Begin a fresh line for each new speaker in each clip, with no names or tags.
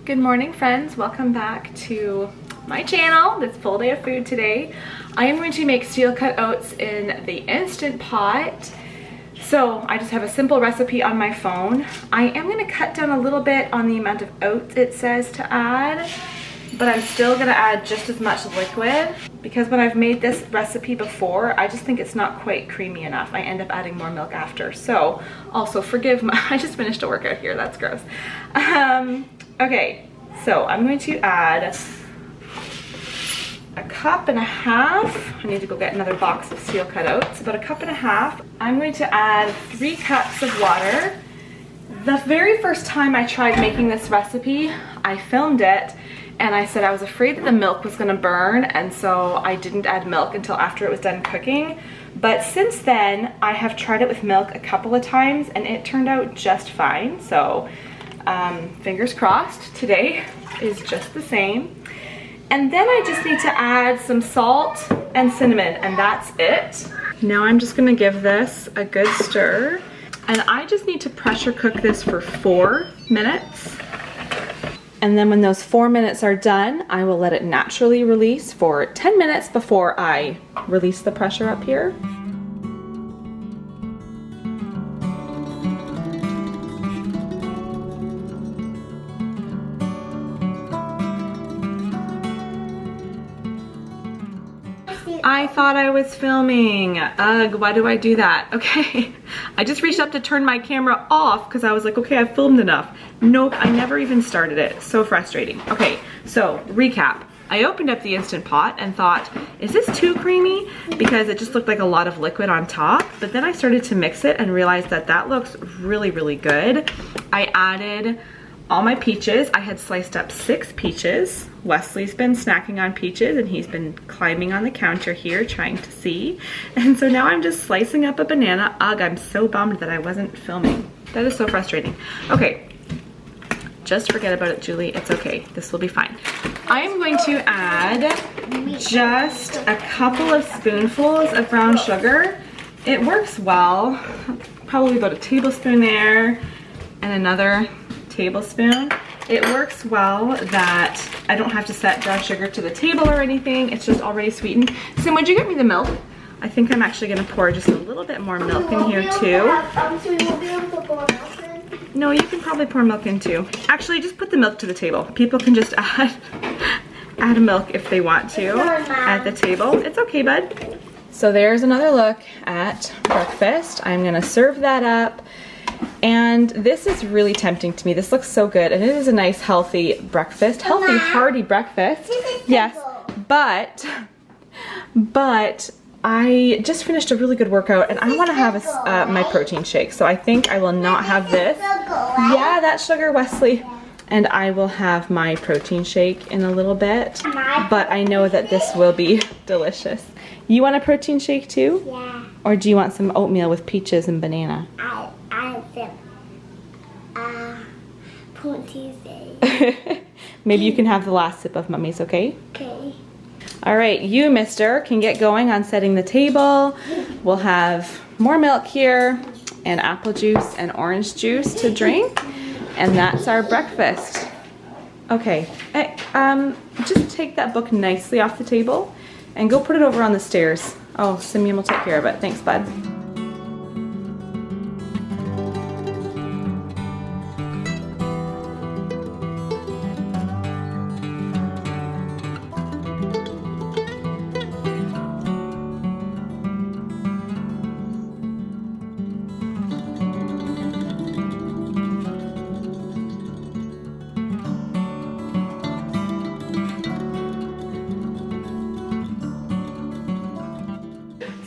Good morning, friends. Welcome back to my channel. This full day of food today. I am going to make steel cut oats in the Instant Pot. So I just have a simple recipe on my phone. I am going to cut down a little bit on the amount of oats it says to add, but I'm still going to add just as much liquid because when I've made this recipe before, I just think it's not quite creamy enough. I end up adding more milk after. So also forgive my, I just finished a workout here. That's gross. Okay, so I'm going to add a cup and a half. I need to go get another box of steel cut oats, about a cup and a half. I'm going to add 3 cups of water. The very first time I tried making this recipe, I filmed it and I said I was afraid that the milk was gonna burn, and so I didn't add milk until after it was done cooking. But since then, I have tried it with milk a couple of times and it turned out just fine. So fingers crossed, today is just the same. And then I just need to add some salt and cinnamon, and that's it. Now I'm just gonna give this a good stir, and I just need to pressure cook this for 4 minutes. And then when those 4 minutes are done, I will let it naturally release for 10 minutes before I release the pressure up here. I thought I was filming. Ugh, why do I do that? Okay, I just reached up to turn my camera off because I was like, okay, I've filmed enough. Nope, I never even started it. So frustrating. Okay, so recap. I opened up the Instant Pot and thought, is this too creamy? Because it just looked like a lot of liquid on top. But then I started to mix it and realized that that looks really, really good. I added all my peaches. I had sliced up 6 peaches. Wesley's been snacking on peaches and he's been climbing on the counter here trying to see. And so now I'm just slicing up a banana. Ugh, I'm so bummed that I wasn't filming. That is so frustrating. Okay, just forget about it, Julie. It's okay. This will be fine. I'm going to add just a couple of spoonfuls of brown sugar. It works well. Probably about a tablespoon there and another tablespoon. It works well that I don't have to set brown sugar to the table or anything. It's just already sweetened. So would you get me the milk? I think I'm actually gonna pour just a little bit more milk in here too. No, you can probably pour milk in too. Actually, just put the milk to the table. People can just add milk if they want to at the table. It's okay, bud. So there's another look at breakfast. I'm gonna serve that up. And this is really tempting to me. This looks so good, and it is a nice healthy breakfast, healthy hearty breakfast. Yes, but I just finished a really good workout and I want to have my protein shake. So I think I will not have this. Yeah, that's sugar, Wesley. And I will have my protein shake in a little bit. But I know that this will be delicious. You want a protein shake too? Yeah. Or do you want some oatmeal with peaches and banana? Maybe you can have the last sip of Mummy's, okay? Okay. All right, you, mister, can get going on setting the table. We'll have more milk here and apple juice and orange juice to drink. And that's our breakfast. Okay, just take that book nicely off the table and go put it over on the stairs. Oh, Simeon will take care of it. Thanks, bud.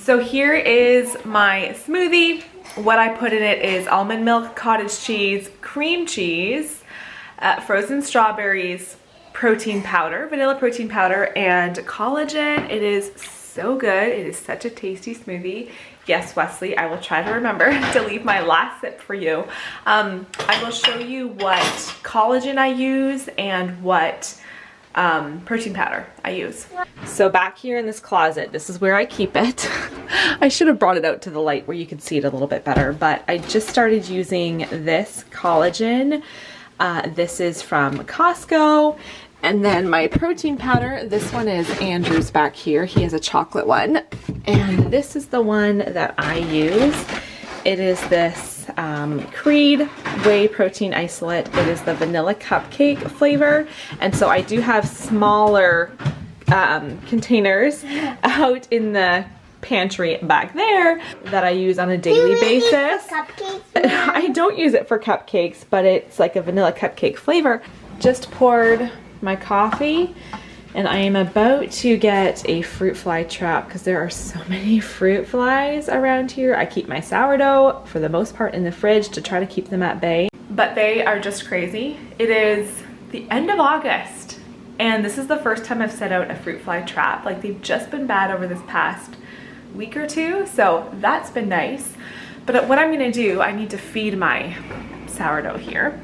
So here is my smoothie. What I put in it is almond milk, cottage cheese, cream cheese, frozen strawberries, protein powder, vanilla protein powder, and collagen. It is so good. It is such a tasty smoothie. Yes, Wesley, I will try to remember to leave my last sip for you. I will show you what collagen I use and what protein powder I use. So back here in this closet, this is where I keep it. I should have brought it out to the light where you could see it a little bit better, but I just started using this collagen This is from Costco. And then my protein powder, this one is Andrew's back here. He has a chocolate one. And this is the one that I use. It is this Creed Whey Protein Isolate. It is the vanilla cupcake flavor. And so I do have smaller containers out in the pantry back there that I use on a daily basis. I don't use it for cupcakes, but it's like a vanilla cupcake flavor. Just poured my coffee, and I am about to get a fruit fly trap because there are so many fruit flies around here. I keep my sourdough for the most part in the fridge to try to keep them at bay, but they are just crazy. It is the end of August, and this is the first time I've set out a fruit fly trap. Like, they've just been bad over this past week or two, so that's been nice. But what I'm gonna do, I need to feed my sourdough here.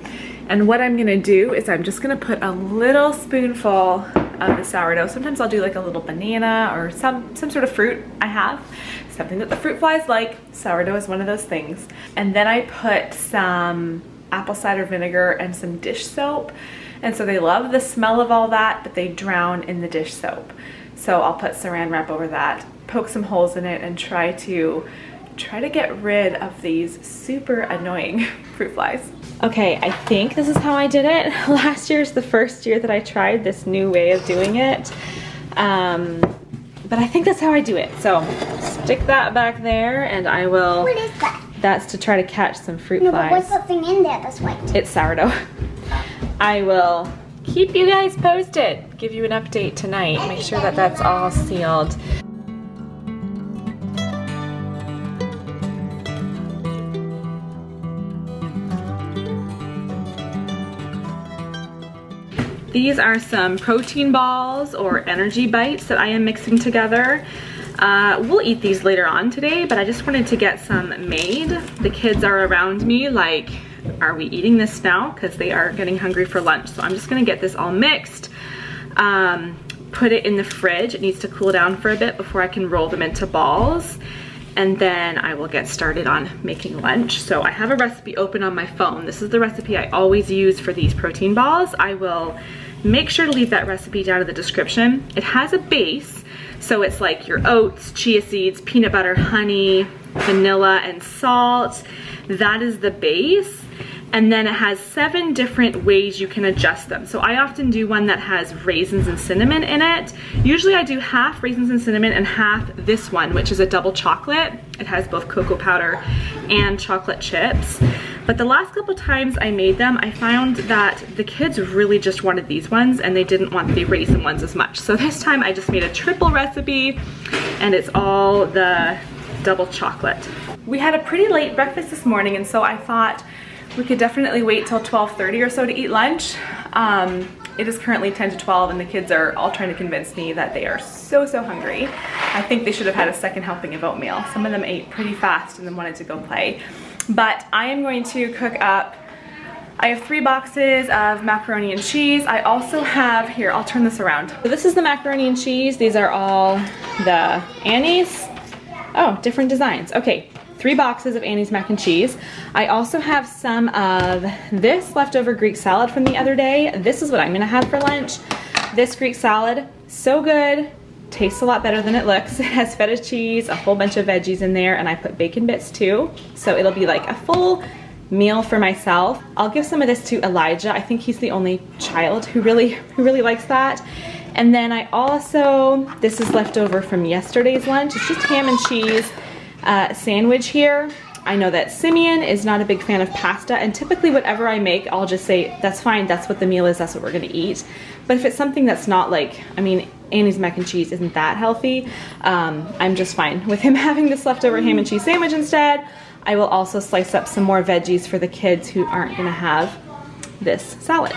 And what I'm gonna do is I'm just gonna put a little spoonful of the sourdough. Sometimes I'll do like a little banana or some sort of fruit I have. Something that the fruit flies like. Sourdough is one of those things. And then I put some apple cider vinegar and some dish soap. And so they love the smell of all that, but they drown in the dish soap. So I'll put saran wrap over that, poke some holes in it, and try to get rid of these super annoying fruit flies. Okay, I think this is how I did it. Last year is the first year that I tried this new way of doing it. But I think that's how I do it. So stick that back there, and I will...
What is that?
That's to try to catch some fruit flies.
But what's that thing in there that's white?
It's sourdough. I will keep you guys posted. Give you an update tonight. Make sure that that's all sealed. These are some protein balls or energy bites that I am mixing together. We'll eat these later on today, but I just wanted to get some made. The kids are around me like, are we eating this now? Because they are getting hungry for lunch. So I'm just gonna get this all mixed, put it in the fridge. It needs to cool down for a bit before I can roll them into balls. And then I will get started on making lunch. So I have a recipe open on my phone. This is the recipe I always use for these protein balls. I will make sure to leave that recipe down in the description. It has a base, so it's like your oats, chia seeds, peanut butter, honey, vanilla, and salt. That is the base. And then it has 7 different ways you can adjust them. So I often do one that has raisins and cinnamon in it. Usually I do half raisins and cinnamon and half this one, which is a double chocolate. It has both cocoa powder and chocolate chips. But the last couple times I made them, I found that the kids really just wanted these ones and they didn't want the raisin ones as much. So this time I just made a triple recipe, and it's all the double chocolate. We had a pretty late breakfast this morning, and so I thought we could definitely wait till 12:30 or so to eat lunch. It is currently 10 to 12 and the kids are all trying to convince me that they are so hungry. I think they should have had a second helping of oatmeal. Some of them ate pretty fast and then wanted to go play. But I am going to cook up, I have 3 boxes of macaroni and cheese. I also have, here, I'll turn this around. So this is the macaroni and cheese. These are all the Annie's. Oh, different designs. Okay. 3 boxes of Annie's mac and cheese. I also have some of this leftover Greek salad from the other day. This is what I'm gonna have for lunch. This Greek salad, so good. Tastes a lot better than it looks. It has feta cheese, a whole bunch of veggies in there, and I put bacon bits too. So it'll be like a full meal for myself. I'll give some of this to Elijah. I think he's the only child who really likes that. And then I also, this is leftover from yesterday's lunch. It's just ham and cheese sandwich here. I know that Simeon is not a big fan of pasta, and typically whatever I make, I'll just say, that's fine, that's what the meal is, that's what we're gonna eat. But if it's something that's not like, I mean, Annie's mac and cheese isn't that healthy, I'm just fine with him having this leftover ham and cheese sandwich instead. I will also slice up some more veggies for the kids who aren't gonna have this salad.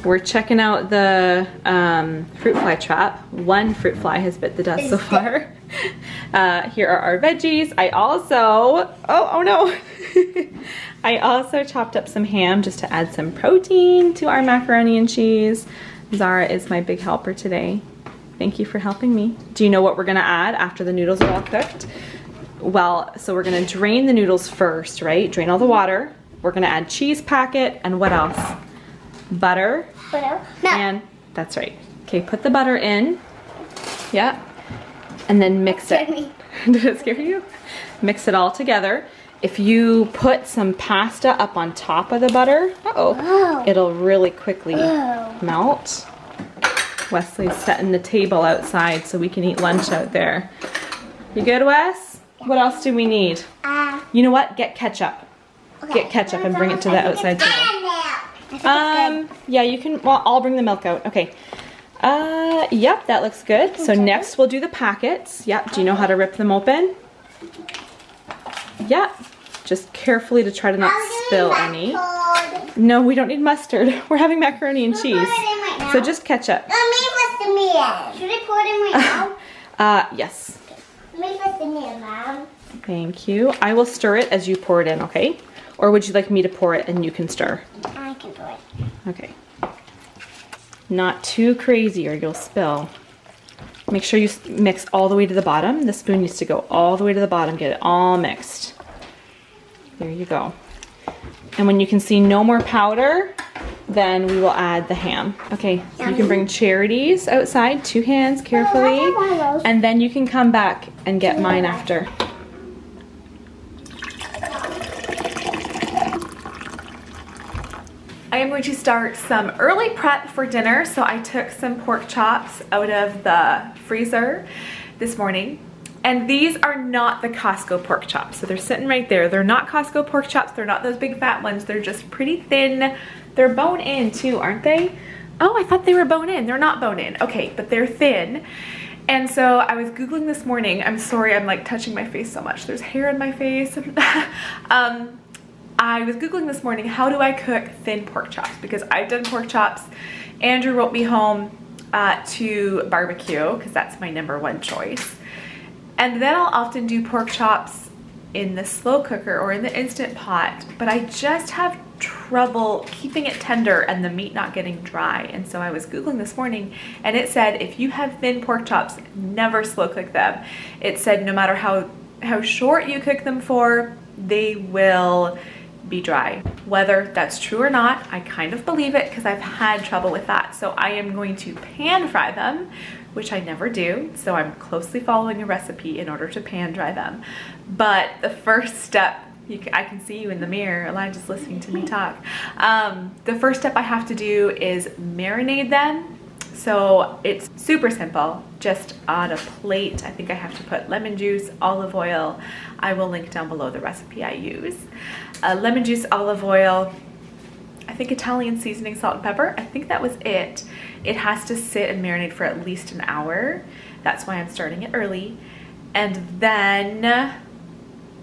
We're checking out the fruit fly trap. 1 fruit fly has bit the dust so far. Here are our veggies. I also, oh no. I also chopped up some ham just to add some protein to our macaroni and cheese. Zara is my big helper today. Thank you for helping me. Do you know what we're gonna add after the noodles are all cooked? Well, so we're gonna drain the noodles first, right? Drain all the water. We're gonna add cheese packet and what else? Butter.
Butter.
And that's right. Okay, put the butter in. Yeah. And then mix it. Did it scare you? Mix it all together. If you put some pasta up on top of the butter, it'll really quickly melt. Wesley's setting the table outside so we can eat lunch out there. You good, Wes? What else do we need? You know what? Get ketchup. Okay. Get ketchup and bring it to the outside table. Yeah, you can, well, I'll bring the milk out. Okay. Yep, that looks good. So next we'll do the packets. Yep, do you know how to rip them open? Yep. Just carefully to try to not spill any. No, we don't need mustard. We're having macaroni and cheese. So just ketchup.
Should I pour it in right now?
Yes.
Mom.
Thank you. I will stir it as you pour it in, okay? Or would you like me to pour it and you can stir?
I can pour it.
Okay. Not too crazy or you'll spill. Make sure you mix all the way to the bottom. The spoon needs to go all the way to the bottom. Get it all mixed. There you go. And when you can see no more powder, then we will add the ham. Okay, you can bring Charity's outside, 2 hands carefully, and then you can come back and get mine after. I am going to start some early prep for dinner. So I took some pork chops out of the freezer this morning. And these are not the Costco pork chops. So they're sitting right there. They're not Costco pork chops. They're not those big fat ones. They're just pretty thin. They're bone in too, aren't they? Oh, I thought they were bone in. They're not bone in. Okay, but they're thin. And so I was Googling this morning. I'm sorry, I'm like touching my face so much. There's hair in my face. I was Googling this morning, how do I cook thin pork chops? Because I've done pork chops. Andrew wrote me home to barbecue because that's my #1 choice. And then I'll often do pork chops in the slow cooker or in the Instant Pot, but I just have trouble keeping it tender and the meat not getting dry. And so I was Googling this morning and it said, if you have thin pork chops, never slow cook them. It said no matter how short you cook them for, they will be dry. Whether that's true or not, I kind of believe it because I've had trouble with that. So I am going to pan fry them, which I never do. So I'm closely following a recipe in order to pan dry them. But the first step, I can see you in the mirror, Elijah's listening to me talk. The first step I have to do is marinate them. So it's super simple, just on a plate. I think I have to put lemon juice, olive oil. I will link down below the recipe I use. Lemon juice, olive oil, I think Italian seasoning, salt and pepper. I think that was it. It has to sit and marinate for at least an hour. That's why I'm starting it early. And then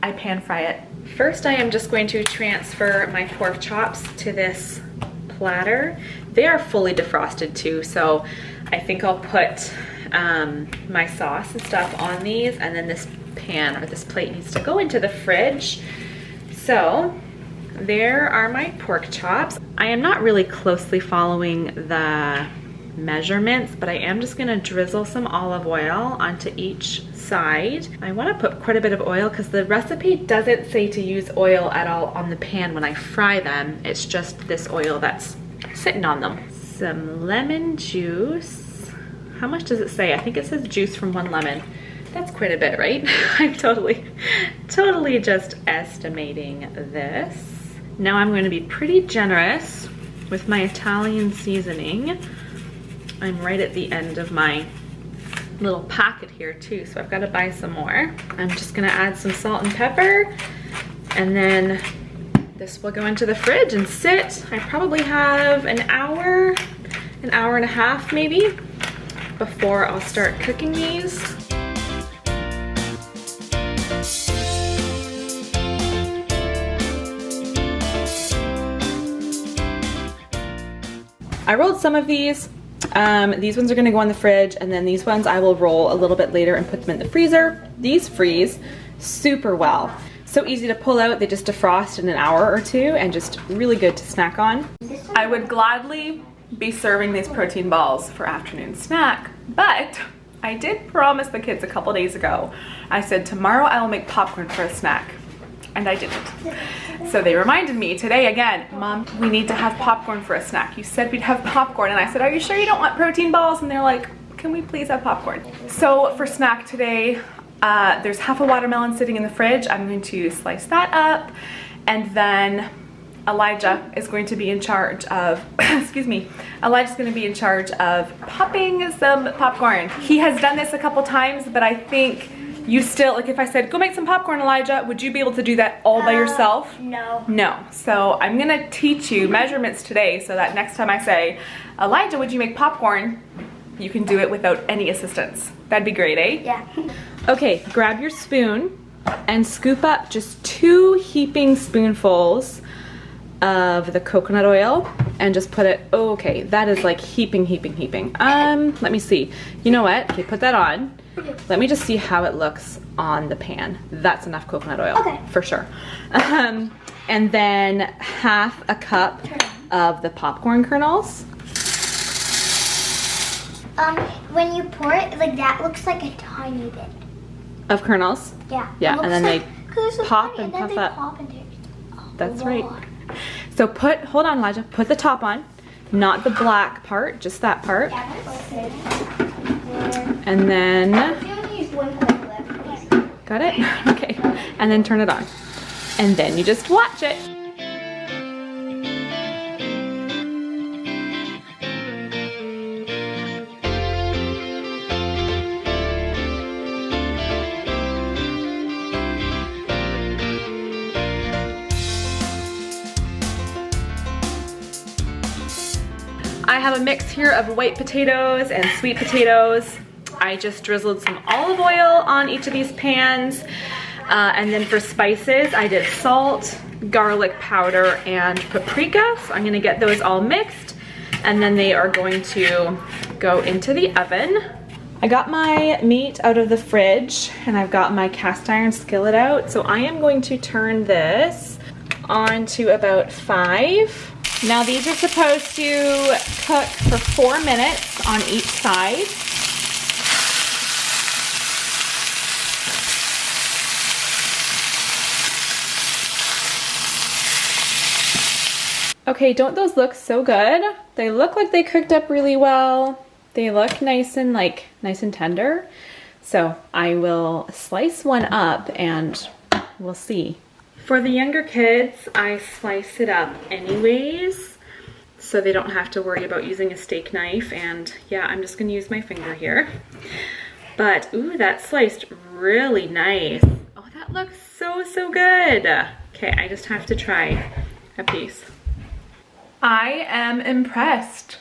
I pan fry it. First, I am just going to transfer my pork chops to this platter. They are fully defrosted too, so I think I'll put my sauce and stuff on these, and then this pan or this plate needs to go into the fridge. So there are my pork chops. I am not really closely following the measurements, but I am just gonna drizzle some olive oil onto each side. I wanna put quite a bit of oil because the recipe doesn't say to use oil at all on the pan when I fry them. It's just this oil that's sitting on them. Some lemon juice. How much does it say? I think it says juice from 1 lemon. That's quite a bit, right? I'm totally just estimating this. Now I'm going to be pretty generous with my Italian seasoning. I'm right at the end of my little packet here too, so I've got to buy some more. I'm just gonna add some salt and pepper, and then this will go into the fridge and sit. I probably have an hour and a half maybe before I'll start cooking these. I rolled some of these. These ones are gonna go in the fridge, and then these ones I will roll a little bit later and put them in the freezer. These freeze super well. So easy to pull out, they just defrost in an hour or two and just really good to snack on. I would gladly be serving these protein balls for afternoon snack, but I did promise the kids a couple days ago. I said tomorrow I will make popcorn for a snack, and I didn't. So they reminded me today again, Mom, we need to have popcorn for a snack. You said we'd have popcorn, and I said, are you sure you don't want protein balls? And they're like, can we please have popcorn? So for snack today, there's half a watermelon sitting in the fridge. I'm going to slice that up, and then Elijah is going to be in charge of, excuse me, Elijah's going to be in charge of popping some popcorn. He has done this a couple times, but I think you still, like if I said, go make some popcorn, Elijah, would you be able to do that all by yourself?
No.
No. So I'm going to teach you measurements today so that next time I say, Elijah, would you make popcorn? You can do it without any assistance. That'd be great, eh?
Yeah.
Okay, grab your spoon and scoop up just 2 heaping spoonfuls of the coconut oil and just put it, okay, that is like heaping. Let me see. You know what? Okay, put that on. Let me just see how it looks on the pan. That's enough coconut oil,
okay,
for sure. And then half a cup of the popcorn kernels.
When you pour it, like that looks like a tiny bit.
Of kernels?
Yeah.
Yeah, and then
like,
they pop and puff up. That's right. So hold on, Elijah, put the top on, not the black part, just that part. And then, got it? Okay, and then turn it on. And then you just watch it. I have a mix here of white potatoes and sweet potatoes. I just drizzled some olive oil on each of these pans. And then for spices, I did salt, garlic powder, and paprika. So I'm gonna get those all mixed, and then they are going to go into the oven. I got my meat out of the fridge, and I've got my cast iron skillet out. So I am going to turn this on to about 5. Now these are supposed to cook for 4 minutes on each side. Okay, don't those look so good? They look like they cooked up really well. They look nice and tender. So I will slice one up and we'll see. For the younger kids, I slice it up anyways, so they don't have to worry about using a steak knife. And yeah, I'm just gonna use my finger here. But ooh, that sliced really nice. Oh, that looks so good. Okay, I just have to try a piece. I am impressed.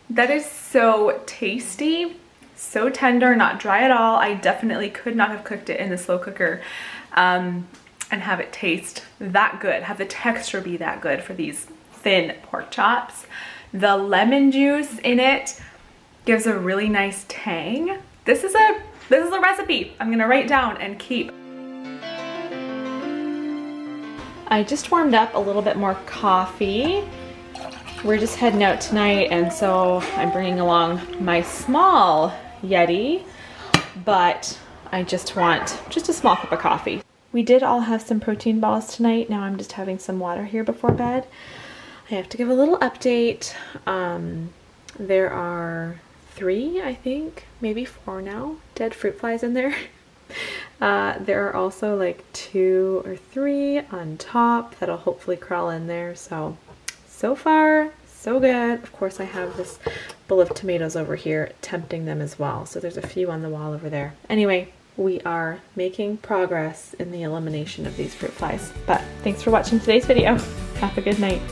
That is so tasty, so tender, not dry at all. I definitely could not have cooked it in the slow cooker and have it taste that good, have the texture be that good for these thin pork chops. The lemon juice in it gives a really nice tang. This is a recipe I'm gonna write down and keep. I just warmed up a little bit more coffee. We're just heading out tonight, and so I'm bringing along my small Yeti, but I just want a small cup of coffee. We did all have some protein balls tonight. Now I'm just having some water here before bed. I have to give a little update. There are 3, I think, maybe 4 now, dead fruit flies in there. There are also like 2 or 3 on top that'll hopefully crawl in there. So far, so good. Of course, I have this bowl of tomatoes over here tempting them as well. So there's a few on the wall over there. Anyway, we are making progress in the elimination of these fruit flies. But thanks for watching today's video. Have a good night.